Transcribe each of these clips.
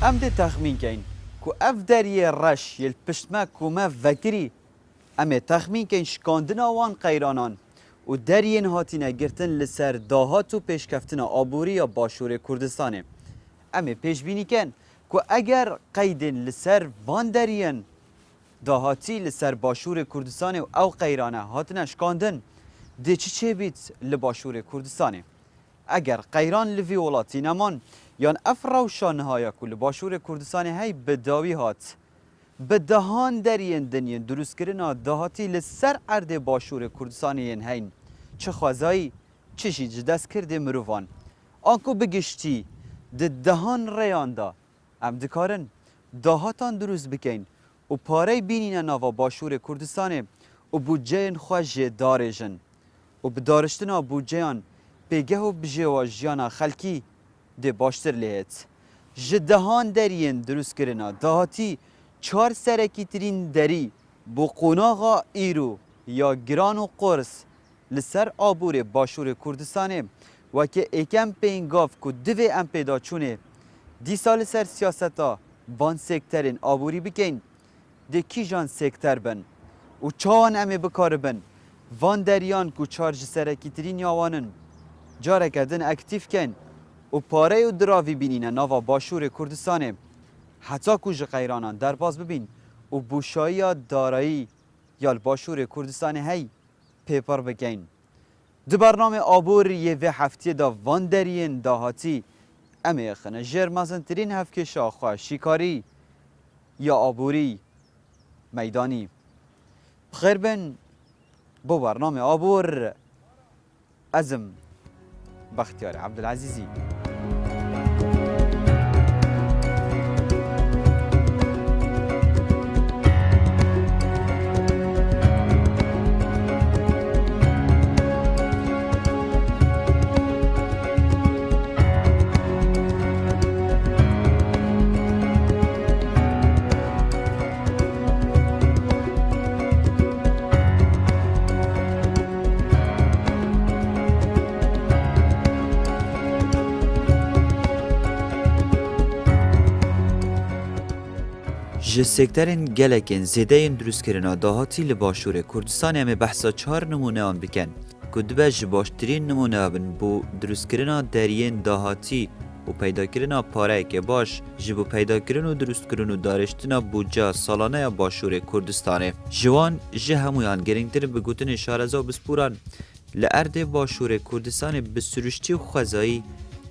ام ده تخمین کن که اف دریه رش یل پشتما کومه وکری ام تخمین کن شکاندن وان قیرانان و درین هاتینه گرتن لسر داهات و پیشکفتن آبوری یا باشور کردستانه. ام پیش بینی کن که اگر قیدن لسر وان درین داهاتی لسر باشور کردستان او قیرانه هاتنه شکاندن ده چه بیت لباشور کردستانه. اگر قیران لوی ولاتی نمان یان افراوشان هایا کل باشور کردستان های بداوی هات به دهان درین دنیا دروست کردن دهاتی لسر عرض باشور کردستان هین چه خوازایی چشی جدست کرده مروان آنکو بگشتی ده دهان ریاندا ام دکارن دهاتان دروست بکن و پاره بینین ناوا باشور کردستان و بودجه خوش دارجن و بدارشتنا بودجهان بگه و بجه و جیانا خلکی ده باشتر لیت جدهان درین دروست کرنا دهاتی چهار سرکی ترین دری بو قوناغا ایرو یا گران و قرص لسر آبور باشور کردستانه و که ایکم پینگاف که دوی ام پیدا چونه دی سال سر سیاستا وان سکترین آبوری بکن ده کی جان سکتر بن و چان امه بکار بن وان دریان که چهار سرکی ترین یاوانن جاره کردن اکتیف کن و پاره و دراوی بینین ناوا باشور کردستانه حتی کج قیرانان در باز ببین و بوشایی دارایی یا باشور کردستان هی پیپر بگین دو برنامه آبور یه و هفته دا وان درین داهاتی امی خنه جرمازن ترین هفته شاخواه شیکاری یا آبوری میدانی بخیر بن بو برنامه آبور ازم بختیار عبدالعزیزی جه سکترین گلکن زیده دروست کرنا داهاتی لباشور کردستان همه بحثا 4 نمونه آن بکن که دو جه باشترین نمونه بن بو دروست کرنا درین داهاتی و پیدا کرنا پاره که باش جبو پیدا کرنا و دروست کرنا دارشتنا بودجه سالانه باشور کردستانه جوان جه همویان گرینگتر بگوتن شارزا و بسپوران لارد باشور کردستان بسرشتی و خوزایی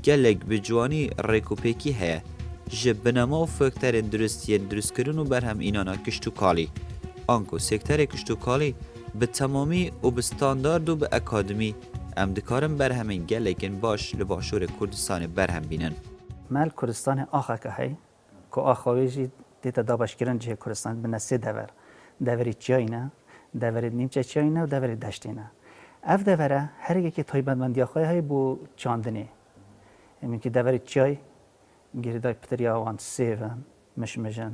گلک بجوانی ریکوپیکی هیا جبنما و فکتر درست کردن و برهم اینانا کشتو کالی آنکو سکتر کشتو کالی به تمامی و به استاندارد و به اکادمی امدکارم برهمین گلکن باش لباشور کردستان برهم بینن مال کردستان آخه که هی که آخویجی دیتا دابش کردن جه کردستان بنا 3 دوری چاینا دوری نیمچه چاینا و دوری دشتینا اف دوره هر یکی تایبندمندی آخوی های بو چاندنی یعنی که دوری چای گیردای پتریا وان سیون مشمجن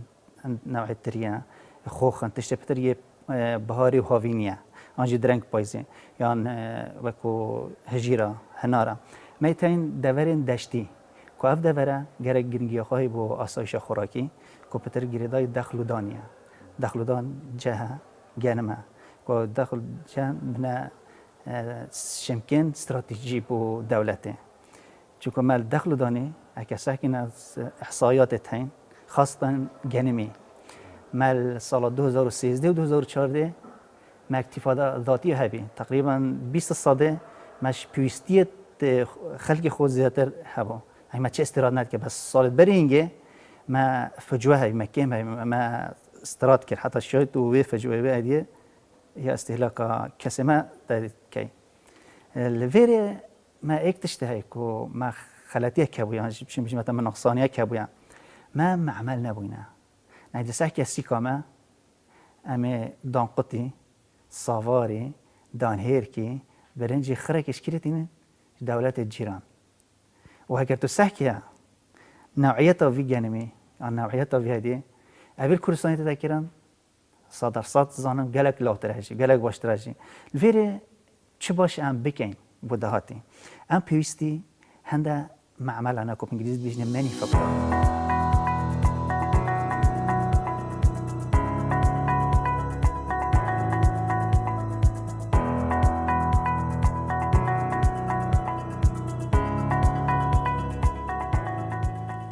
نوع تریا خوخن تشت پتریه بهاری و هاوینیا آنجی درنگ پایزی یان وکو هجیرا هنارا میتین دورین دشتی که اف دوره گرگ گرینگی خواهی بو آسایش خوراکی که پتر گیردای دخلودان جه گنمه که دخل جه بنا شمکن استراتژی بو دولته چون مال دخلودانی اگه ساکن از احصایات تاین خاصتاً گنمی مال سال 2013 و 2014 ما اکتفا ذاتی هبی تقریبا 20 ساده مش پیوستیت خلق خود زیادتر هوا ما چه استراد ند که بس سال برینگه ما فجوه هی مکیم ما استراد کرد حتی شاید و فجوه بعدیه یا استهلاک کسی ما دارید کی لویره ما اکتشته هی کو ما خلاتیه کبویان چی میشه مثلا نقصانیه کبویان ما معمل نبوینا نه دساکی سیکامه اما دانقطی سواری دانهرکی برنجی خرکش کردینه دولت جیران و اگر تو سحکیه نوعیت وی جنمی آن نوعیت وی هدیه اول کردستانی تذکرن صد زانم گلک لاوترهجی گلک باشترهجی الفيري چه باش ام بکن بودهاتی ام پیوستی هنده معمل انا کوب انگلیسی بیشتر منی فکر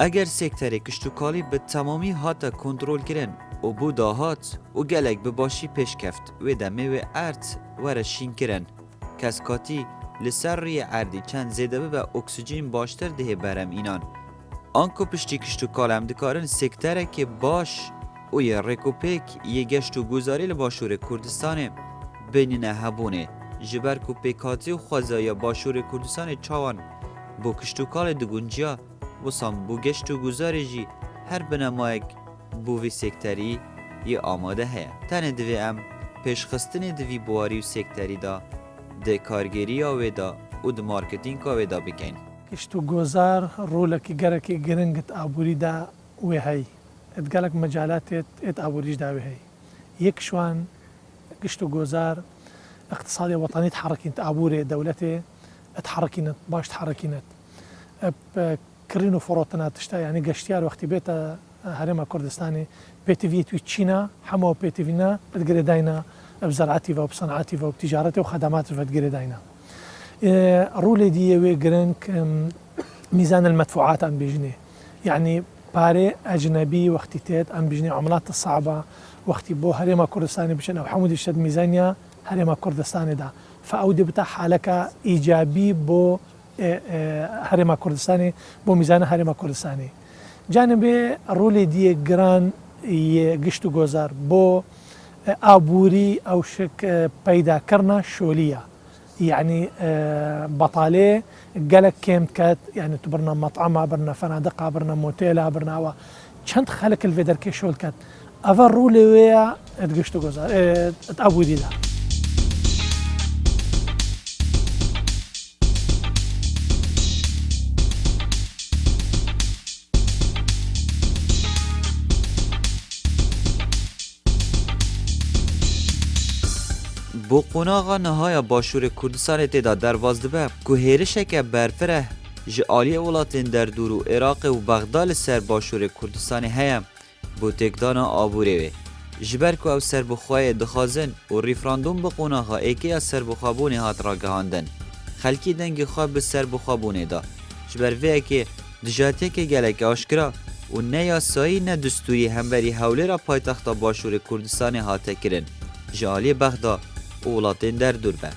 اگر سکتر کشتوکالی به تمامی هاتا کنترل کرن و بو داهات و گلک به باشی پیش کفت و دمه و ارت ورشین کرن کس کاتی لسر ری عردی چند زیده و اکسیژن باشتر ده برم اینان آنکو پشتی کشتوکال هم دکارن سکتره که باش و یه رکوپیک یه گشتو گذاری لباشور کردستان بینینه هبونه جبر کو پیکاتی و خوازای باشور کردستان چاوان بو کشتوکال دگونجیا و سام بو گشتو گذاری جی هر بنمایک بو وی سکتری یه آماده هیا تنه دوی ام پیشخستن دوی بواری و سکتری دا ده کارگیری آویدا و ده مارکتینگ آویدا بکن کشتو گذار رولکی گرکی گرنگت آبوری دا وی هی اتقالك مجالات ات آبوریش دا وی هی یک شوان کشتو گذار اقتصادي وطني تحركين آبوري دولتي تحركينت باش تحركينت كرينو فروتنا تشتا يعني قشتيار وقت بيت هرم كردستاني بيت فيت وتشينا حمو بيت فينا بتقري داينا بزراعتي وبصناعتي وبتجارتي وخدماتي بتقري داينا رولي دي ويجرنك ميزان المدفوعات عم بيجني يعني باري اجنبي وقت تيت عم بيجني عملات الصعبه وقت بو هرم كردستاني بشن او حمود الشد ميزانيا هرم كردستاني دا فاودي بتاع حالك ايجابي بو هرم كردستاني بو ميزان هرم كردستاني جانب رولي دي جران يقشتو جوزار بو آبوري او شك بيدا كرنا شوليه يعني بطالة قالك كيم كات يعني تبرنا مطعمة برنا فنادقة برنا موتيلا برنا چند خلق الفيدر كي شول كات افرو لويا اتقشتو جوزار اتابو دي ده بو قوناغا نهایا باشور کردستان تدا درواز دبه که هیرشک برفره جعالی اولاتین در دور و عراق و بغداد سر باشور کردستان هیم بو تکدانا آبوره وی جبر که او سر بخواه دخازن و ریفراندوم بو قوناغا ایکی از سر بخوابونه هات را گهاندن خلکی دنگ خواه به سر بخوابونه دا جبر وی که دجاتی که گلک آشکرا و نه یاسایی نه دستوری همبری حوله را پایتخت باشور کردستان هاته کرن جعالی بغداد اولاتین در دور به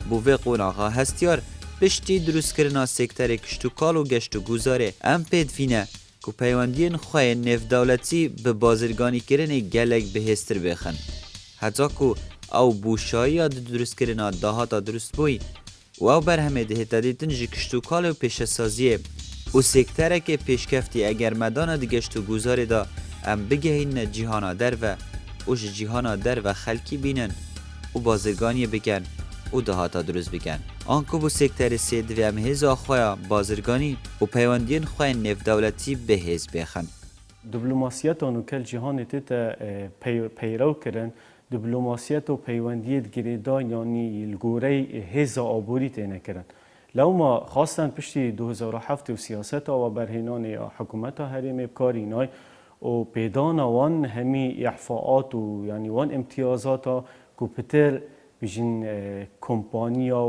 بو وی قوناغا هستیار پشتی دروست کرنا سکتر کشتوکال و گشتو گذاره ام پید فینه که پیوندین خواه نف دولتی به بازرگانی کرن گلک بهستر بخن حتی که او بوشایی ها دروست کرنا داهاتا درست بوی و او برهمه ده تدیتن جی کشتوکال و پیش سازیه و سکتره که پیشکفتی اگر مدان ده گشتو گذاره دا ام بگهین جیهانا در و جیهانا در و خلکی بینن و بازرگانی بکن و دهاتا درست بکن آنکو بو سکتر سید و هم هزا خواه بازرگانی و پیوندین خواه نف دولتی به هز بخن دیپلماسیت آنو کل جهان تیتا پیرو کرن دیپلماسیت و پیوندیت گریدا یعنی الگوره هزا آبوری تینه کرن لو ما خواستن پشتی 2007 و سیاست و برهنان حکومت هریم بکاری نای و پیدان وان همی احفاعات و یعنی وان امتیازات کوپتر بیشین کمپانیا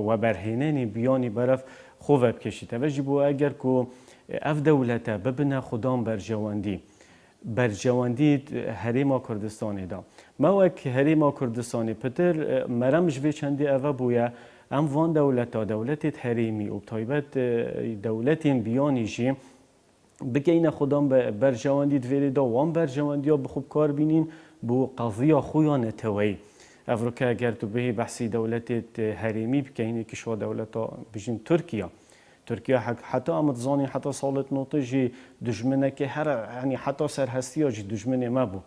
و برهنانی بیانی برف خوب بکشید. توجه بو اگر کو اف دولته ببنه خدام برجواندی هریم کردستانی دا. ما وک هریم کردستانی پتر مرمج به چندی اوه بویا ام وان دولت هریمی و طایبت دولت بیانی جی بگین خدام برجواندی دویری دا وان برجواندی ها بخوب کار بینین بو قضیه خویان توی افریقا اگر تو به بحثی دولت هریمی بکنی که شو دولتا بجین ترکیه حتی آمد زانی حتی سالت نوتجی دشمنه که هر یعنی حتی سرهستی آجی دشمنه ما بو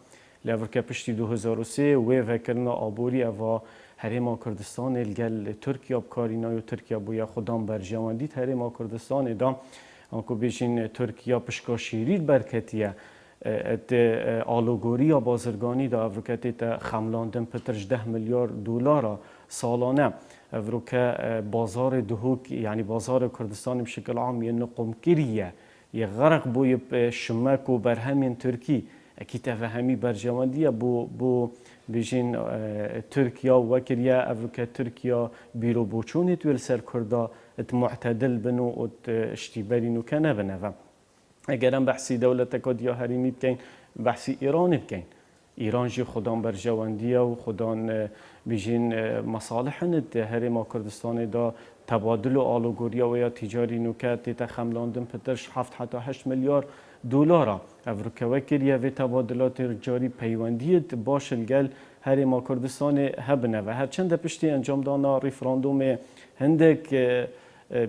لافریقا پشتی 2003 و فکرنا آبوری اوا هریم کردستان الگل ترکیه بکارینای و ترکیه بویا خدام برجواندی هریم کردستان دام آنکو بجین ترکیه پشکاشیرید برکتیه ات آلوگوری یا بازرگانی دا افریقا تا خملاندن پترش 10 میلیارد دلار سالانه افریقا بازار دهوک یعنی بازار کردستان بشکل عام یه نقم کریه یه غرق بوی شمک و برهمین ترکی اکی تفهمی برجواندیه بو بجین ترکیه و وکریه افریقا ترکیه بیرو بوچونی توی سر کرده ات معتدل بنو ات اشتیبرینو کنه بنوه اگر هم بحثی دولت کدیا هریمی بکن بحثی ایران بکن ایران جی خودان برجواندیه و خودان بیجین مصالحن هرما کردستان دا تبادل و آلوگوریا و یا تجاری نوکات تا خملاندن پترش 7 حتی 8 میلیارد دلار افروکوکریه و تبادلات جاری پیوندیت باش الگل هرما کردستان هبنه و هرچند پشتی انجام دانا ریفراندوم هندک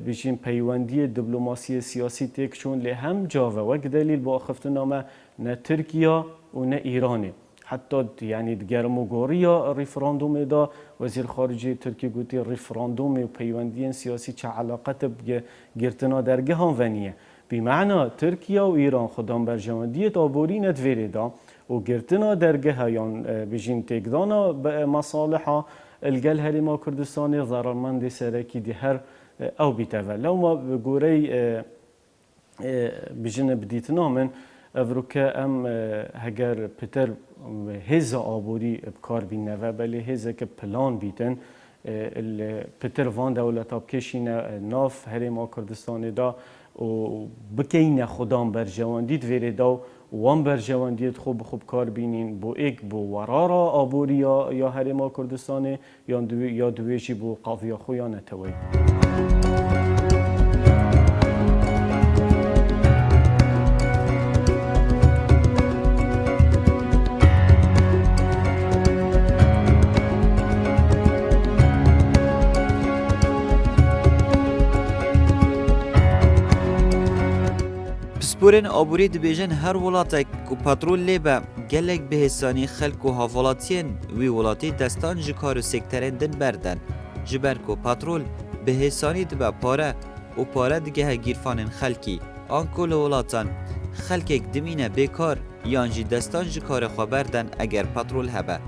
بیشین پیوندی دیپلماسی سیاسی تک چون له هم جاوه و دلیل با خفتنامه نه ترکیه و نه ایرانه حتی یعنی گرموگوریا ریفراندوم دا وزیر خارجه ترکیه گوتی ریفراندوم و پیوندی سیاسی چه علاقت گرتنا درگه هم ونیه بمعنى تركيا وإيران خدام برجواندية آبوري ندفيري دا وگرتنا درگه یان بجین تکدانا مصالحة الگل هرما کردستانی ضررمند سرکی دی هر او بیتوه لو ما بگوری بجین بدیتنا من افروکه ام هگر پتر هز آبوری بکار بینه بلی هزه که پلان بیتن پتر وان دولتا بکشین ناف هرما کردستانی دا و بکین خدام برجواندید ویره دا وان برجواندید خوب کار بینین بو ایک بو ورارا آبوری یا هرما کردستان یا دویجی بو قاضیا خویا نتوی پسپورین آبوری دبیجن هر ولاتک و پترول لیبه گلک به حسانی خلق و حوالاتین وی ولاتی دستان جکار و سکترین دن بردن جبرک و پترول به حسانی دبه پاره و پاره دیگه گیرفانین خلکی آنکول ولاتان خلکک دمینه بیکار یانجی دستان جکار خو بردن اگر پترول هبه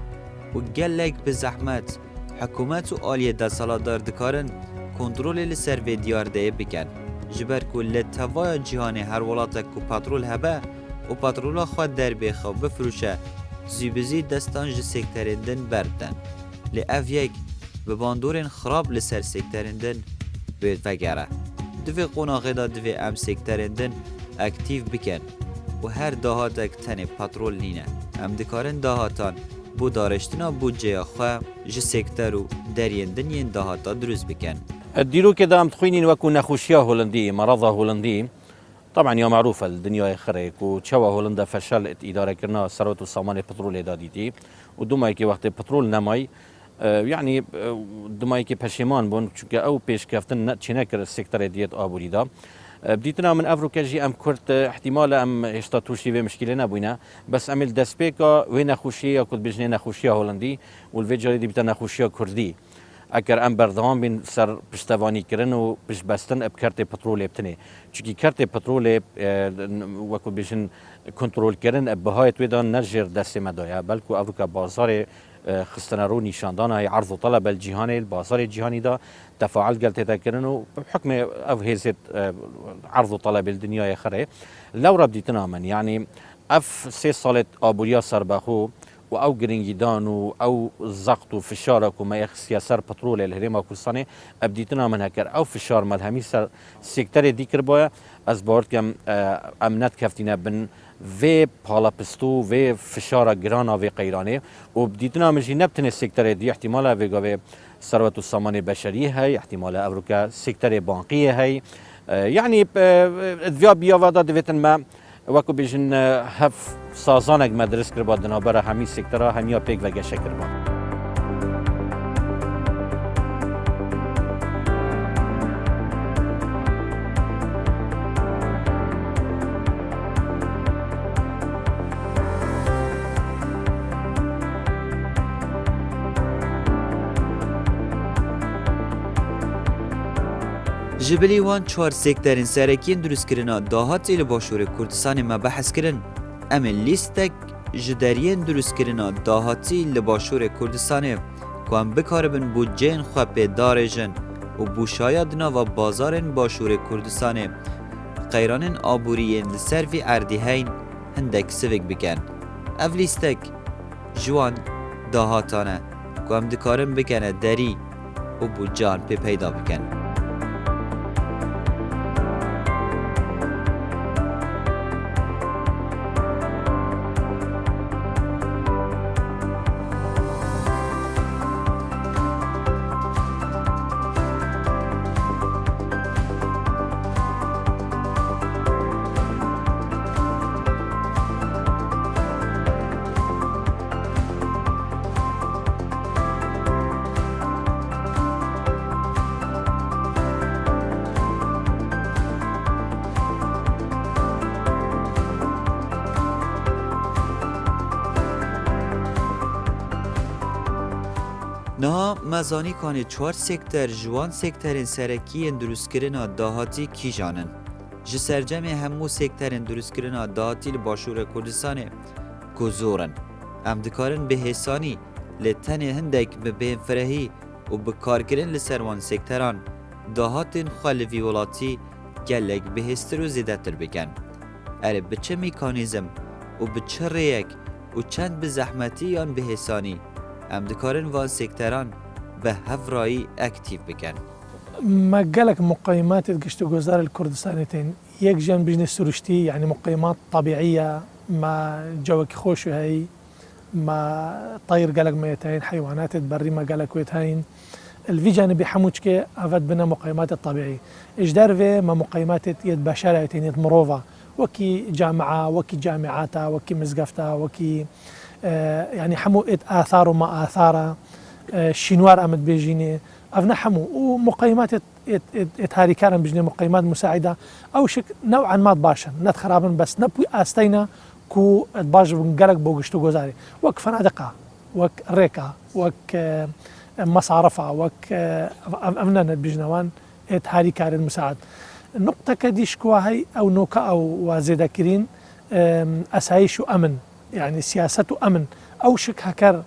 و گلک به زحمت حکومت و آلیه دستالادار دکارن کنترول لسر و دیارده بکن جبر کل توای جهان هر ولاتک و پترول هبه و پترولا خود در بخوا بفروشه زیبزی دستان جه سکترندن بردن لی اف یک به باندورین خراب لسر سکترندن بید وگره دوی قناقه دا دوی ام سکترندن اکتیو بکن و هر دهاتک تن پترول نینه ام دکارن دهاتان بو دارشتنا بودجه خواه جه سکتر و دریندن ین دهاتا دروز بکن الديرو كده عم تخوينين وكو نخوشيا هولندي مرضى هولندي طبعا يا معروفه الدنيا خريك وتشوا هولندا فشل اداره كرنا ثروه السامان البترول داديتي ودوما كي وقت البترول نماي يعني دوما كي پشیمان بون چونکه او پیش کفتن چنکر سکتر دیت آبوریدا بديتنا من افريقيا جي ام كرت احتمال ام اشتا توشي في مشكله نبوينا بس عمل دسبيكا وين خوشيه كنت بجنين خوشيه هولندي والفيجري دي بتنا خوشيه كردي اگر ام بردوام بین سر پشتوانی کردن و پشت بستن اب کرت پترول ابتنه چونکی کرت پترول وکو بیشن کنترل کردن اب بهایت ویدان نجر دست مدایا بلکو افریقا بازار خستنا رو نشاندان های عرض و طلب الجهانی بازار جهانی دا تفاعل قلت کردن و بحکم او هزت عرض و طلب الدنیا خره لو ردیتنا من يعني اف 3 سالت آبوریا سربخو و او گرینگیدان و او زغط و فشارک و ما سیاسر پترول الهرما کردستان ابدیتنا من هکر او فشار ملهمی سر سکتر دیگر باید از بارد که امنت کفتینه بن و پالا پستو و فشار گرانا و قیرانه و بدیتنا منجی نبتنه سکتر دی احتمال وگاوه ثروت و سامان بشری هی احتمال افریقا سکتر بانقی هی یعنی ادویا بیاوادا دویتن ما وکو بیشن هف سازانک مدرس کرد بود نابرا همی سکترها همیا پیک و گشه کرد بود. جبلی وان 4 سکترین سرکین دروست کرنا داهاتی لباشور کردستان ما بحث کرن اما لیستک جدارین دروست کرنا داهاتی لباشور کردستان که هم بکاربن بودجین خواه پیدارجن و بوشایدنا و بازارن باشور کردستان قیرانن آبورین لسر وی اردیهین هندک سوک بکن او لیستک جوان داهاتانه که هم دکارن بکنه دری و بودجان پی پیدا بکن نه مزانی کانی 4 سکتر جوان سکترین سرکیین دروستکرنا داهاتی کی جانن جسرجم همو سکترین دروستکرنا داهاتی لباشور کردستان گزورن ام دکارن به حسانی لتن هندک به بین فرهی و به کارکرین لسروان سکتران داهاتین خالوی ولاتی گلک به هستر و زیدتر بکن اره به چه میکانیزم و به چه ریک و چند به زحمتی یان به حسانی ام دکارن وان سکتران به هفرایی اکتیو بکن ما قالك مقيمات قشت جزار الكردستانتين يك جنب بجنس سرشتي يعني مقيمات طبيعية ما جوك خوش هي ما طير قالك ميتين حيوانات بري ما قالك ويتين الفي جانبي حموشكي افاد بنا مقيمات الطبيعية اجدار في ما مقيمات يد بشرة يد مروفة وكي جامعة وكي جامعاتا وكي مزقفتا وكي يعني حمو آثار وما آثار شنوار أمد بيجيني أفنا حمو ومقيمات هاري كارن بجني مقيمات مساعدة أو شك نوعا ما تباشن نت خرابا بس نبوي أستينا كو تباش بنقلق بوغشتو جوزاري وك فنادقة وك ريكا وك مصارفة وك أفنا نت بجنوان هاري كارن مساعد النقطة كديش كواهي أو نوكا أو وزيدكرين أسايش أمن يعني سياسة أمن أو شك هكر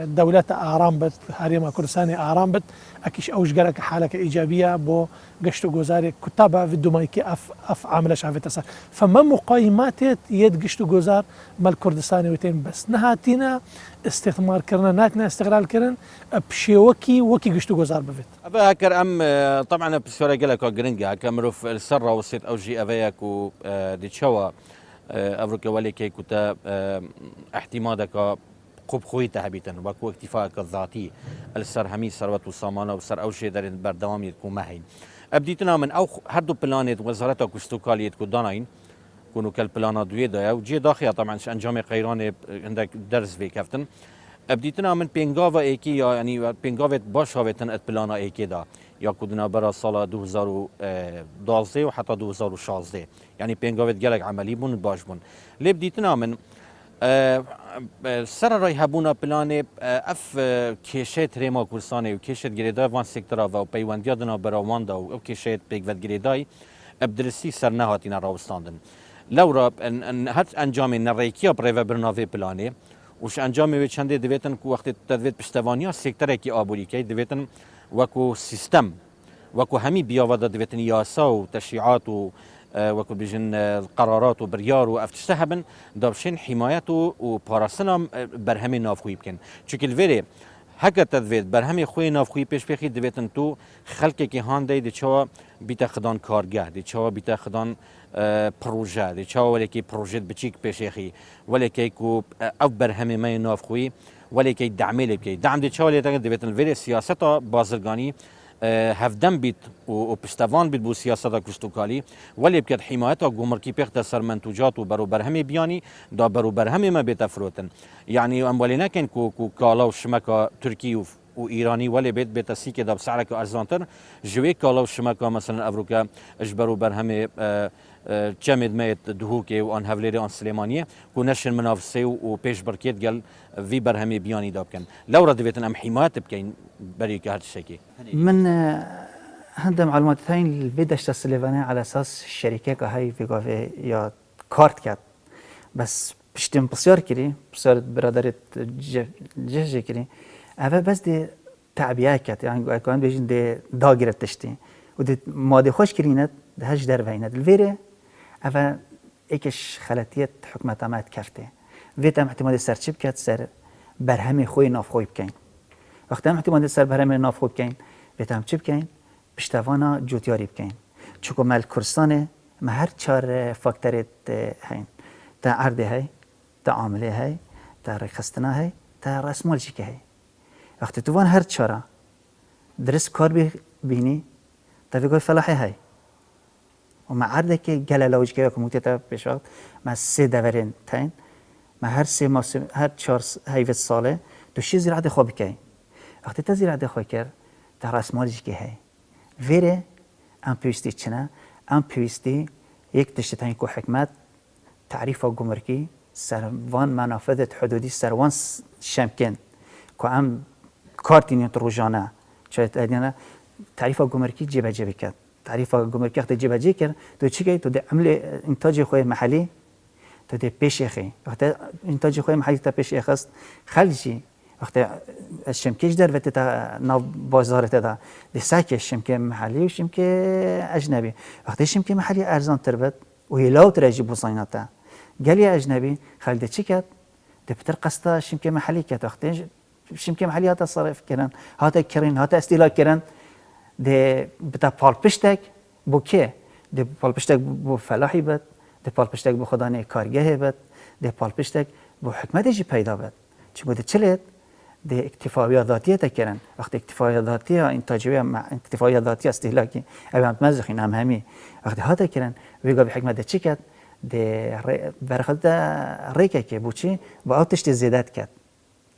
دولة آرام بت هريما كردستاني آرام بت أكيش أوش جرك حالك إيجابية بو قشتو جوزاري كتابة في الدمايكي أف عاملة شافتها فما مقايمات يد قشتو جوزار مال كردستاني وتين بس نهاتينا استثمار كرنا ناتنا استغلال كرن بشي وكي قشتو جوزار بفت أبا هكر أم طبعا بسورة قلك وقرنجا كمروف السرة وسيت أوجي أبيك و ديتشوا أفريقيا ولي كي كتا احتمادك قب خوي تهبيتن وكو اكتفاءك الذاتي السر همي ثروت وصامانه وسر او شيء در بردوام يكون مهين ابديتنا من او هردو بلانت وزارته كستوكاليت كوداناين كونوا كالبلانا دوي دا وجي داخيا طبعا انجام قيران عندك درس في كفتن ابديتنا من بينغافا ايكي يعني بينغافت باش هاوتن ات بلانا ايكي دا يا كودنا برا صاله 2012 وحتى 2016 يعني بينغافت جالك عملي بون باش بون لي بديتنا من سر رای هبونا پلان اف کشت ریما کورسانه و کشت گریدای وان سکترا و پیوندیا دنا براواندا و کشت پیگود گریدای ابدرسی سر نهاتینا راوستاندن لورا ان هات انجام نریکیا پرو برناوی پلانه وش انجام وی چنده دویتن کو وقت تدویت پشتوانیا سکتر کی آبوری کی دویتن وکو سیستم وکو همی بیاودا دویتن یاسا و تشریعات و وكو بيجن القرارات وبريار وافتشتهبن دابشين حمايته وباراسنا برهمي نافخوي بكن چونك الفيري هكا تدويت برهمي خوي نافخوي پیش بخي دويتن تو خلق كي هاندي دي چوا بيتا خدان كارگاه دي چوا بيتا خدان بروجه دي چوا ولكي بروجيت بچيك پیشخي ولكي كو او برهمي ماي نافخوي ولكي دعمي بكي دعم دي چوا ليتا دويتن الفيري سياستا بازرگاني هفدم بيت وبشتوان بيت بو سياسة كشتوكالي ولي بكت حمايتها جمركي بيخت سر منتوجات وبرو برهمي بياني دا برو برهمي ما بيت فروتن يعني أموالنا كان كو كالا وشمكة تركي وإيراني ولي بيت سيكي دا بسعرك أرزانتر جوي كالا وشمكة مثلا أفروكا اجبرو برهمي جمد ميت دهوكي وان هفليري ان سليمانيه كو نشن منافسي وبيش بركيت قال في برهمي بياني دابكن لو ردبتن ام حمايات بكين بريك هذا الشيء من هندم معلومات ثاني الفيداش تسليفاني على اساس الشركه هاي في قافي يا كارت كات بس بشتم بصير كري بصير برادرت جه كري اما بس دي تعبيات كات يعني كان بيجن دي داغره تشتي ودي ماده خوش كرينت هج در وينت الفيري اما ايكش خلاتيت حكمت ما كرته فيتم احتمال سرچب كات سر برهمي خوي ناف خوي بكين وقتی هم احتمال سر برهمي ناف خوي بكين فيتم چه بكين پشتوانا جوتياري بكين چوكو مال كرسانه ما هر چار فاكتوريت هين تا عرضه هي تا عامله هي تا رخصتنا هي تا رسمال جيكه هي وقتی توان هر چارا درس کار بینی تا بگوی فلاحی هی و ما عرضه که گلالوج که کموتی تا پیش وقت ما 3 دورین تاین ما هر 3 موسم هر 4 هیوت ساله تو شی زراعت خوب کی وقتی تا زراعت خوب کرد تا رسمالش که هی ویره ام پیوستی چنه ام پیوستی یک تشتین کو حکمت تعریف گمرکی سروان منافذت حدودی سروان شمکن که ام کارتینی روزانه شاید ادیانه تعریف گمرکی جبهه کرد تعریف گمرکی وقتی جبهه کرد تو چی کی تو ده عمل انتاج خوی محلی تو ده پیش خی وقتی انتاج خوی محلی تا پیش خست خلجی وقتی شمکش در وقت تا ناو بازار تا ده ساک شمکه محلی و شمکه اجنبی وقتی شمکه محلی ارزان تربت و هلاو ترجی بوسایناتا قالي اجنبي خالد تشيكات دبتر قصتا شمكه محلي كات وقتين شمكه محلي هذا صرف كرن هذا كرين هذا استهلاك كرن ده بتا بال بشتك بو كي ده بال بشتك بو فلاحي بد ده بال بشتك بو خدانه کارگاه بد ده بال بشتك بو حکمت جي پیدا بد چون ده چلت ده اکتفاء ذاتیه تکرن وقت اکتفاء ذاتیه انتاجیه مع اکتفاء ذاتیه استهلاکی اوام مزخین هم همی وقت هذا كرن ويقا بحكمه ده چيكات ده برخد ریکه که بوچی با آتش زیادت کرد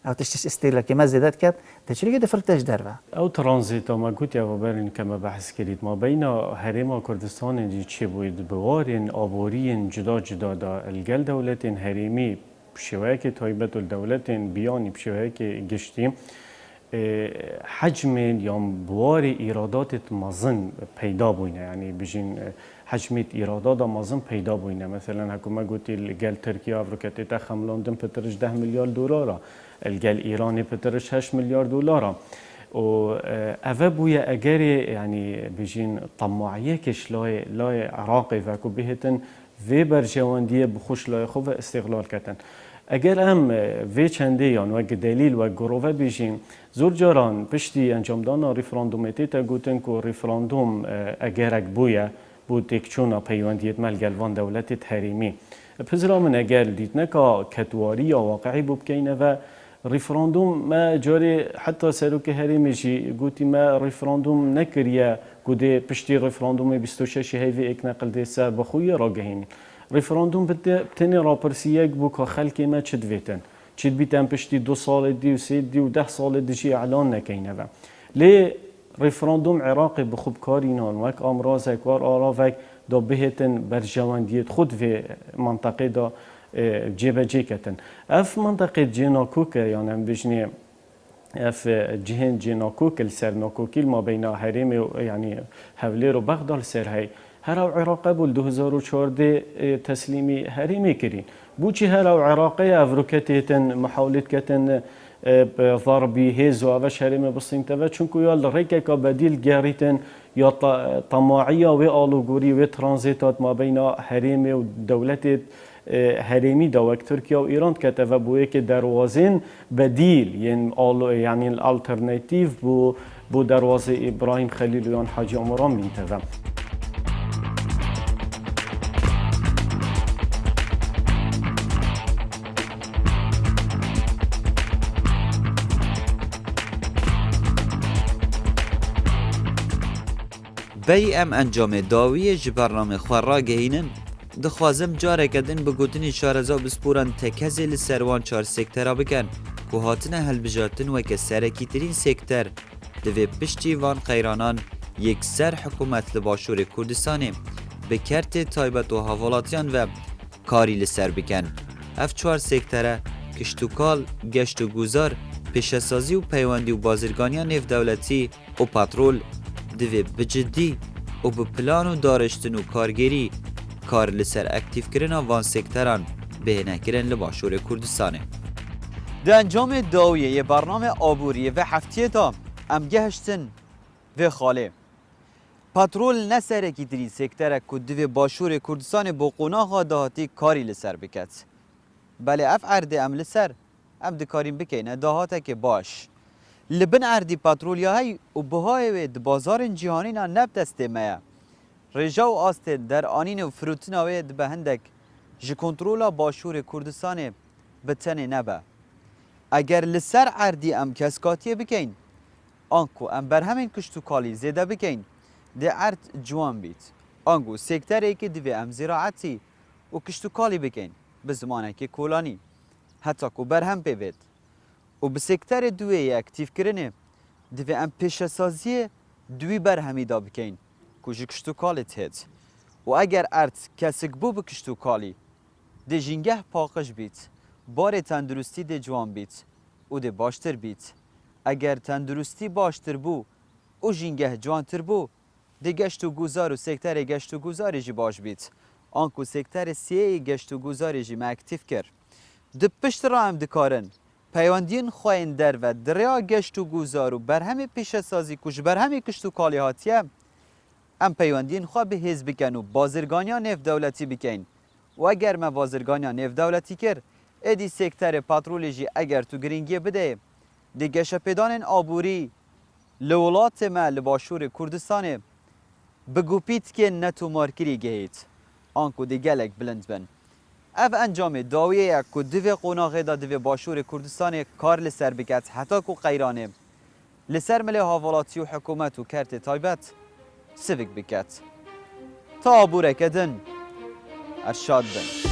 آتش استهلاکی ما زیادت کرد تشریک دفرتش دربه او ترانزیت ما گوت یا برین کما بحث کردید ما بین هرم کردستان دی چی بود بوارین آبورین جدا جدا دا الگل دولتین هرمی بشویه که تایبت الدولتین بیانی بشویه که گشتیم حجم یا بوار ایرادات مازن پیدا بوینه یعنی بجین حجم ایرادات مازن پیدا بوینه مثلا حکومت گوتی الگل ترکیه افریقیایی تخم لندن پترش 10 میلیارد دلار الگل ایرانی پترش 8 میلیارد دلار و اوه بویا اگر یعنی بجین طماعیه کش لای عراقی و کو بهتن و برجواندیه بخوش لای خوب استقلال کتن اگر هم وی چنده یا و دلیل و گروه بیشین زور جاران پشتی انجام دانا ریفراندومتی تا گوتن که ریفراندوم اگر اک بویا بود تکچونا پیوندیت مل گلوان دولت تحریمی پزرا من اگر دیت نکا کتواری یا واقعی ببکینه و ریفراندوم ما جاری حتی سروک هریمیشی گوتی ما ریفراندوم نکریه گوده پشتی ریفراندوم 26 هیوی اک نقل دیسا بخوی را گهینی ریفراندوم بتنی راپرسیه بو که خلکی ما چد ویتن چد بیتن پشتی 2 سال دی و 3 دی و 10 سال دیجی اعلان نکینه و لی ریفراندوم عراقی بخوب کارینان وک امرازک وار آراوک دا بهتن برجواندیت خود و منطقه دا جیبه جیکتن اف منطقه جیناکوک یعنی هم بجنی اف جهن جیناکوک السر ناکوکیل ما بین حریم یعنی حولی رو بغداد سر هی هر عراق بول 2014 تسلیمی حریمی کرین بوچی هر عراقی افروکتیتن محاولت کتن ضربی هیزو اوش حریم بسیم توا چونکو یال ریکه که بدیل گریتن یا طماعیه و آلوگوری و ترانزیتات ما بین حریم و دولت حریمی دا ترکیه و ایران کته و بویه که دروازین بدیل یعنی الالترناتیو بو دروازه ابراهیم خلیلیان حاجی عمران مینتوه بی ام انجام داوی جی برنامه خواه را گهینن دخوازم جاره کدن بگوتنی شارزا بسپوران تکزی لسروان 4 سکترها بکن که هاتنه هل بجارتن وکه سرکی ترین سکتر دوی پشتی وان قیرانان یک سر حکومت لباشور کردستانه بکرت تایبت و حوالاتیان و کاری لسر بکن اف 4 سکتره کشتوکال، گشت و گوزار، پیشسازی و پیوندی و بازرگانیان نفت دولتی و پترول دوی بجدی و به پلان و دارشتن و کارگیری کار لسر اکتیف کرن وان سکتران بهنه کرن لباشور کردستانه ده انجام داویه یه برنامه آبوریه و هفتیه تا ام گهشتن و خاله پترول نسره کی ترین سکتره که دوی باشور کردستان با قناها دهاتی کاری لسر بکت بله اف عرده ام لسر ام دکاریم بکنه دهاته که باش لبن عردی پترولیا های و بهای و بازار جهانی نا نب دسته میا رجا و آست در آنین و فروتنا و به هندک جی کنترولا باشور کردستان بتنه نبه اگر لسر عردی ام کسکاتیه بکن آنکو ام بر همین کشتو کالی زیده بکن ده عرد جوان بیت آنگو سکتره که دوی ام زراعتی و کشتو کالی بکن به زمانه که کولانی حتی که بر هم ببید و به سکتر دوی اکتیف کرنه دوی ام پیشسازی دوی بر همی دا بکن که جی کشتو کالیت هید و اگر ارد کسک بو بکشتو کالی ده جنگه پاقش بیت بار تندرستی ده جوان بیت و ده باشتر بیت اگر تندرستی باشتر بو و جینگه جوانتر بو دی گشت و گوزار و سکتر گشت و گوزاری جی باش بیت آنکو سکتر سیه گشت و گوزاری جی مکتیف کرد د پشت را هم دکارن پیواندین خواهین در و دریا گشت و گوزار و بر همه پیش سازی کش بر همه کشت و کالی هاتیه ام پیواندین خواه به حزب بکن و بازرگانیا نف دولتی بکن و اگر ما بازرگانیا نف دولتی کر ادی سکتر پاترولیجی اگر تو گرینگی بده دیگه شپیدان آبوری لولات ما لباشور کردستان بگو پیت که نتو مارکری گهید آنکو دیگه لک بلند بن اف انجام داویه یک که دوی قوناغه دا دوی باشور کردستان کار لسر بکت حتی که قیرانه لسر ملی حوالاتی و حکومت و کرت تایبت سوک بکت تا آبوره کدن ارشاد بن